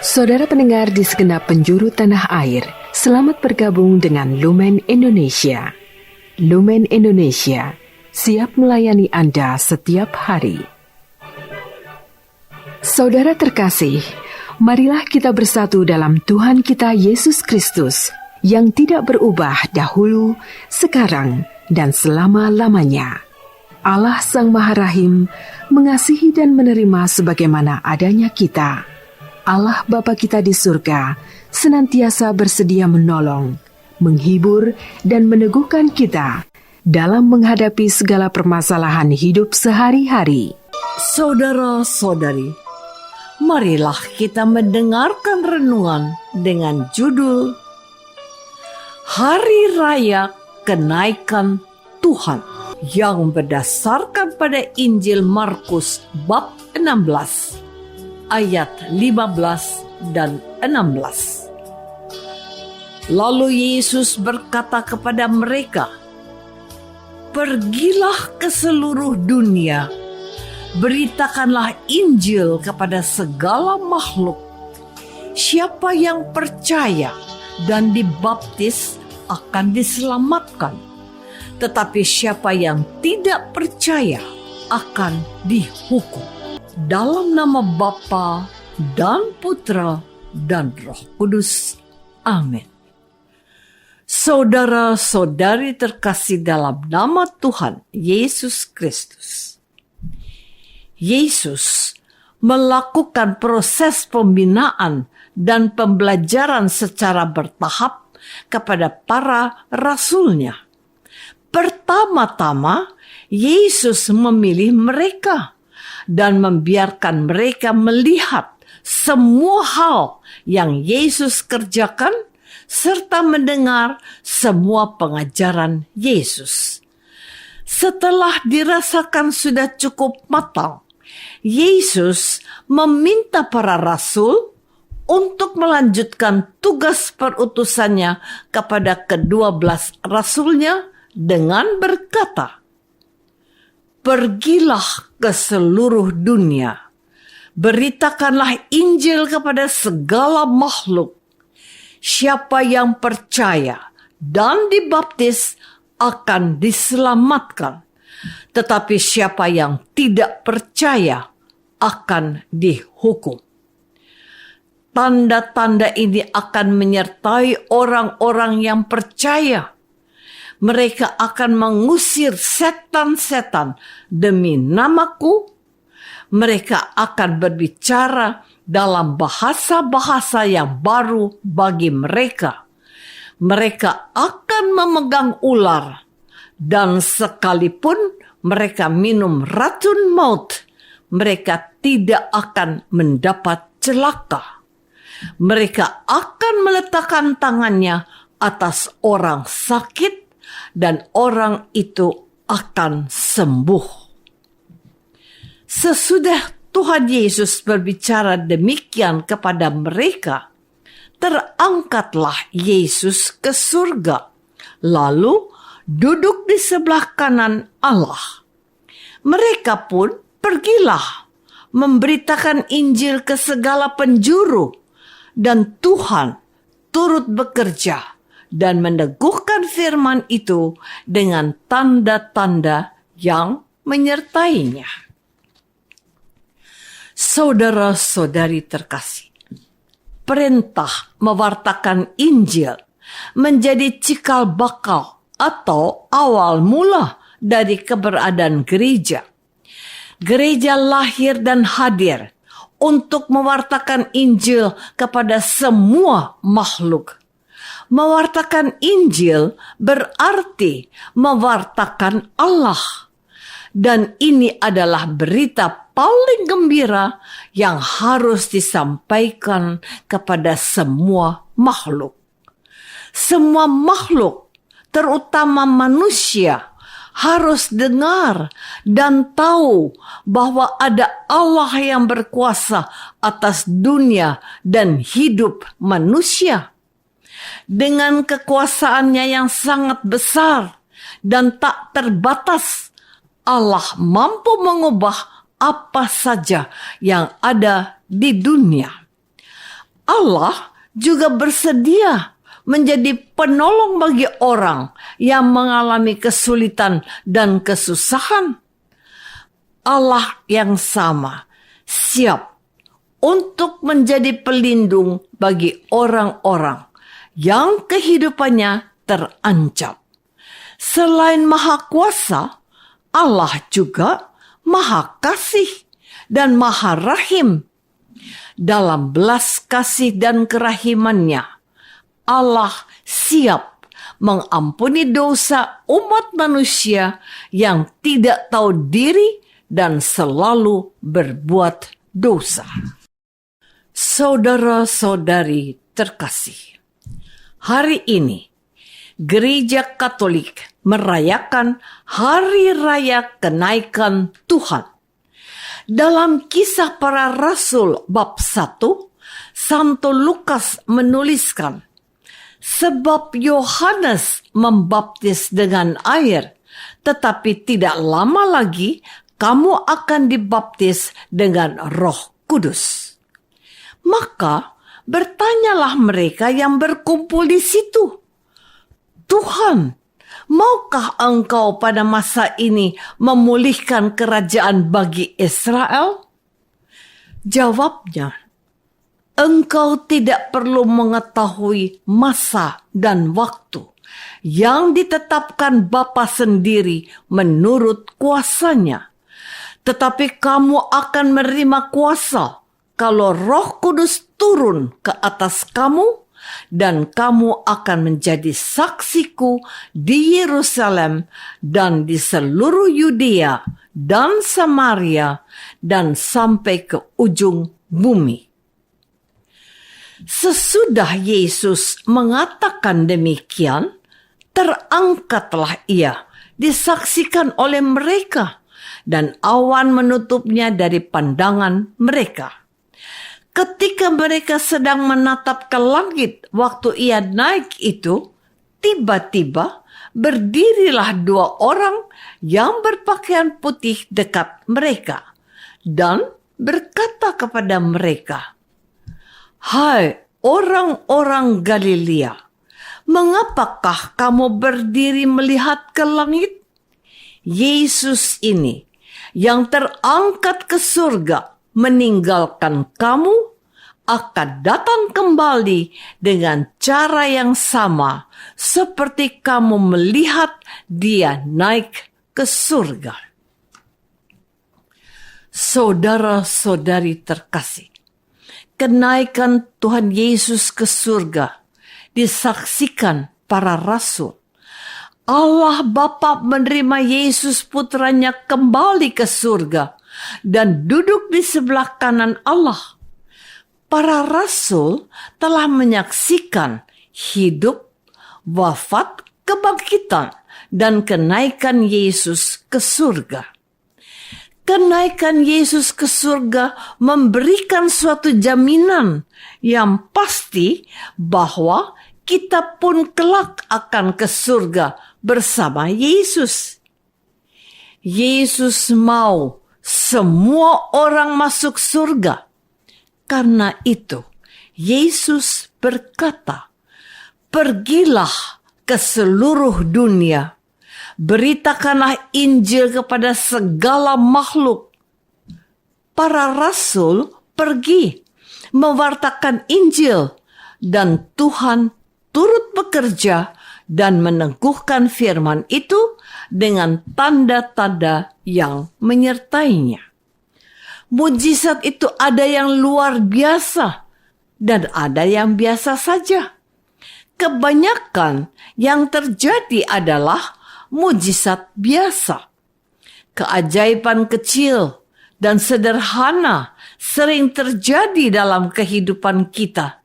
Saudara pendengar di segenap penjuru tanah air, selamat bergabung dengan Lumen Indonesia. Lumen Indonesia siap melayani Anda setiap hari. Saudara terkasih, marilah kita bersatu dalam Tuhan kita Yesus Kristus yang tidak berubah dahulu, sekarang, dan selama-lamanya. Allah Sang Maha Rahim mengasihi dan menerima sebagaimana adanya kita. Allah Bapa kita di surga senantiasa bersedia menolong, menghibur, dan meneguhkan kita dalam menghadapi segala permasalahan hidup sehari-hari. Saudara-saudari, marilah kita mendengarkan renungan dengan judul Hari Raya Kenaikan Tuhan yang berdasarkan pada Injil Markus bab 16 ayat 15 dan 16. Lalu Yesus berkata kepada mereka, "Pergilah ke seluruh dunia, beritakanlah Injil kepada segala makhluk. Siapa yang percaya dan dibaptis akan diselamatkan, tetapi siapa yang tidak percaya akan dihukum. Dalam nama Bapa dan Putra dan Roh Kudus. Amin." Saudara-saudari terkasih dalam nama Tuhan Yesus Kristus, Yesus melakukan proses pembinaan dan pembelajaran secara bertahap kepada para rasulnya. Pertama-tama, Yesus memilih mereka dan membiarkan mereka melihat semua hal yang Yesus kerjakan serta mendengar semua pengajaran Yesus. Setelah dirasakan sudah cukup matang, Yesus meminta para rasul untuk melanjutkan tugas perutusannya kepada ke-12 rasulnya dengan berkata, "Pergilah ke seluruh dunia, beritakanlah Injil kepada segala makhluk. Siapa yang percaya dan dibaptis akan diselamatkan, tetapi siapa yang tidak percaya akan dihukum." Tanda-tanda ini akan menyertai orang-orang yang percaya. Mereka akan mengusir setan-setan demi namaku. Mereka akan berbicara dalam bahasa-bahasa yang baru bagi mereka. Mereka akan memegang ular, dan sekalipun mereka minum racun maut, mereka tidak akan mendapat celaka. Mereka akan meletakkan tangannya atas orang sakit, dan orang itu akan sembuh. Sesudah Tuhan Yesus berbicara demikian kepada mereka, terangkatlah Yesus ke surga, lalu duduk di sebelah kanan Allah. Mereka pun pergilah memberitakan Injil ke segala penjuru, dan Tuhan turut bekerja dan meneguhkan firman itu dengan tanda-tanda yang menyertainya. Saudara-saudari terkasih, perintah mewartakan Injil menjadi cikal bakal atau awal mula dari keberadaan gereja. Gereja lahir dan hadir untuk mewartakan Injil kepada semua makhluk. Mewartakan Injil berarti mewartakan Allah. Dan ini adalah berita paling gembira yang harus disampaikan kepada semua makhluk. Semua makhluk, terutama manusia, harus dengar dan tahu bahwa ada Allah yang berkuasa atas dunia dan hidup manusia. Dengan kekuasaannya yang sangat besar dan tak terbatas, Allah mampu mengubah apa saja yang ada di dunia. Allah juga bersedia menjadi penolong bagi orang yang mengalami kesulitan dan kesusahan. Allah yang sama siap untuk menjadi pelindung bagi orang-orang yang kehidupannya terancam. Selain Maha Kuasa, Allah juga Maha Kasih dan Maha Rahim. Dalam belas kasih dan kerahimannya, Allah siap mengampuni dosa umat manusia yang tidak tahu diri dan selalu berbuat dosa. Saudara-saudari terkasih, hari ini Gereja Katolik merayakan Hari Raya Kenaikan Tuhan. Dalam Kisah Para Rasul bab 1, Santo Lukas menuliskan, sebab Yohanes membaptis dengan air, tetapi tidak lama lagi kamu akan dibaptis dengan Roh Kudus. Maka bertanyalah mereka yang berkumpul di situ, Tuhan, maukah engkau pada masa ini memulihkan kerajaan bagi Israel? Jawabnya, engkau tidak perlu mengetahui masa dan waktu yang ditetapkan Bapa sendiri menurut kuasanya. Tetapi kamu akan menerima kuasa kalau Roh Kudus turun ke atas kamu, dan kamu akan menjadi saksiku di Yerusalem dan di seluruh Yudea dan Samaria dan sampai ke ujung bumi. Sesudah Yesus mengatakan demikian, terangkatlah ia, disaksikan oleh mereka, dan awan menutupnya dari pandangan mereka. Ketika mereka sedang menatap ke langit waktu ia naik itu, tiba-tiba berdirilah 2 orang yang berpakaian putih dekat mereka dan berkata kepada mereka, "Hai orang-orang Galilea, mengapakah kamu berdiri melihat ke langit? Yesus ini yang terangkat ke surga meninggalkan kamu akan datang kembali dengan cara yang sama seperti kamu melihat dia naik ke surga." Saudara-saudari terkasih, kenaikan Tuhan Yesus ke surga disaksikan para rasul. Allah Bapa menerima Yesus putranya kembali ke surga dan duduk di sebelah kanan Allah. Para rasul telah menyaksikan hidup, wafat, kebangkitan, dan kenaikan Yesus ke surga. Kenaikan Yesus ke surga memberikan suatu jaminan yang pasti bahwa kita pun kelak akan ke surga bersama Yesus. Yesus mau semua orang masuk surga. Karena itu, Yesus berkata, "Pergilah ke seluruh dunia, beritakanlah Injil kepada segala makhluk." Para rasul pergi mewartakan Injil, dan Tuhan turut bekerja dan meneguhkan firman itu dengan tanda-tanda yang menyertainya. Mujizat itu ada yang luar biasa dan ada yang biasa saja. Kebanyakan yang terjadi adalah mujizat biasa. Keajaiban kecil dan sederhana sering terjadi dalam kehidupan kita.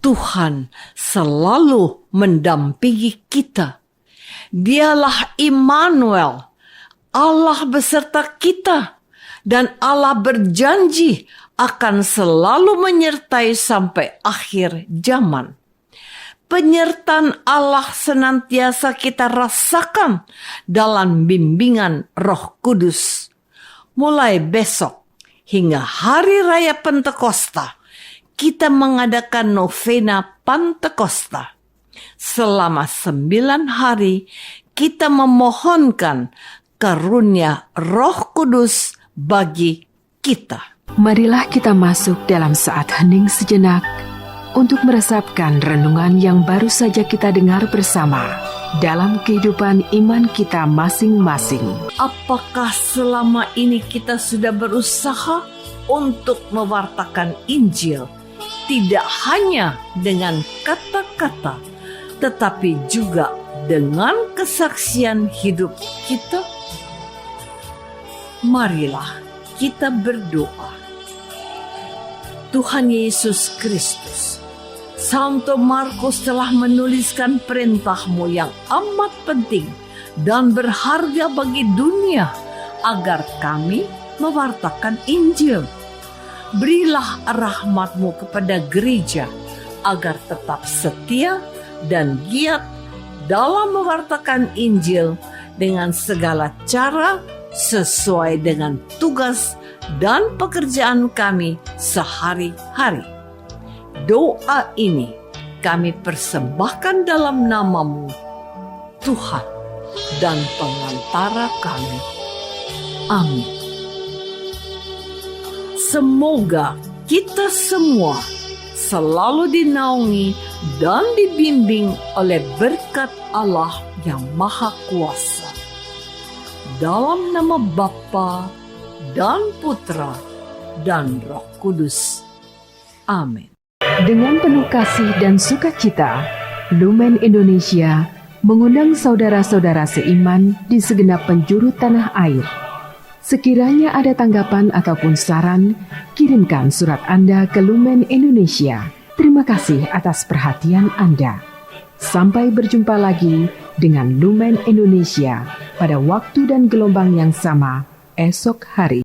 Tuhan selalu mendampingi kita. Dialah Immanuel, Allah beserta kita, dan Allah berjanji akan selalu menyertai sampai akhir zaman. Penyertaan Allah senantiasa kita rasakan dalam bimbingan Roh Kudus. Mulai besok hingga Hari Raya Pentakosta, kita mengadakan novena Pantekosta. Selama 9 hari kita memohonkan karunia Roh Kudus bagi kita. Marilah kita masuk dalam saat hening sejenak untuk meresapkan renungan yang baru saja kita dengar bersama dalam kehidupan iman kita masing-masing. Apakah selama ini kita sudah berusaha untuk mewartakan Injil, tidak hanya dengan kata-kata, tetapi juga dengan kesaksian hidup kita? Marilah kita berdoa. Tuhan Yesus Kristus, Santo Markus telah menuliskan perintah-Mu yang amat penting dan berharga bagi dunia agar kami mewartakan Injil. Berilah rahmat-Mu kepada gereja agar tetap setia dan giat dalam mewartakan Injil dengan segala cara sesuai dengan tugas dan pekerjaan kami sehari-hari. Doa ini kami persembahkan dalam nama-Mu, Tuhan dan pengantara kami. Amin. Semoga kita semua selalu dinaungi dan dibimbing oleh berkat Allah yang Maha Kuasa. Dalam nama Bapa dan Putra dan Roh Kudus. Amin. Dengan penuh kasih dan sukacita, Lumen Indonesia mengundang saudara-saudara seiman di segenap penjuru tanah air. Sekiranya ada tanggapan ataupun saran, kirimkan surat Anda ke Lumen Indonesia. Terima kasih atas perhatian Anda. Sampai berjumpa lagi dengan Lumen Indonesia pada waktu dan gelombang yang sama esok hari.